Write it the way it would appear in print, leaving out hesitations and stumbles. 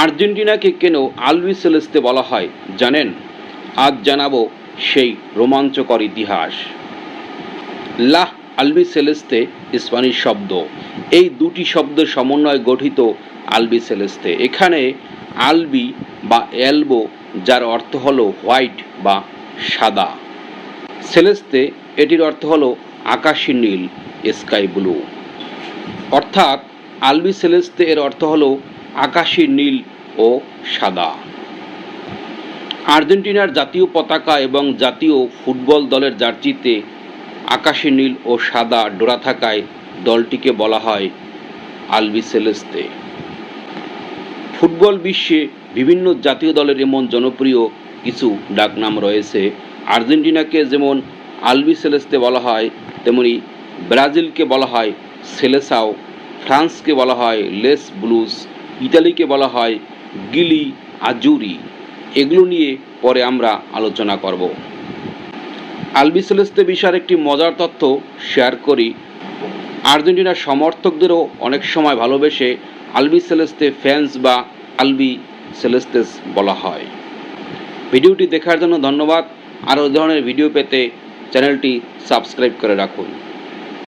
আর্জেন্টিনাকে কেন আলবিসেলেস্তে বলা হয় জানেন? আজ জানাবো সেই রোমাঞ্চকর ইতিহাস। লাহ আলবিসেলেস্তে স্প্যানিশ শব্দ। এই দুটি শব্দের সমন্বয়ে গঠিত আলবিসেলেস্তে। এখানে আলবি বা এলবো, যার অর্থ হলো হোয়াইট বা সাদা। সেলেস্তে, এটির অর্থ হলো আকাশী নীল, স্কাই ব্লু। অর্থাৎ আলবিসেলেস্তে এর অর্থ হলো আকাশী নীল ও সাদা। আর্জেন্টিনার জাতীয় পতাকা এবং জাতীয় ফুটবল দলের জার্সিতে আকাশী নীল ও সাদা ডোরা থাকায় দলটিকে বলা হয় আলবিসেলেস্তে। ফুটবল বিশ্বে বিভিন্ন জাতীয় দলের এমন জনপ্রিয় কিছু ডাকনাম রয়েছে। আর্জেন্টিনাকে যেমন আলবিসেলেস্তে বলা হয়, তেমনি ব্রাজিলকে বলা হয় সেলেসাও, ফ্রান্সকে বলা হয় লেস ব্লুস, ইতালিকে বলা হয় গিলি আজুরি। এগুলো নিয়ে পরে আমরা আলোচনা করব। আলবিসেলেস্তে বিষয়ের একটি মজার তথ্য শেয়ার করি। আর্জেন্টিনার সমর্থকদেরও অনেক সময় ভালোবেসে আলবিসেলেস্তে ফ্যান্স বা আলবিসেলেস্তেস বলা হয়। ভিডিওটি দেখার জন্য ধন্যবাদ। আরও ধরনের ভিডিও পেতে চ্যানেলটি সাবস্ক্রাইব করে রাখুন।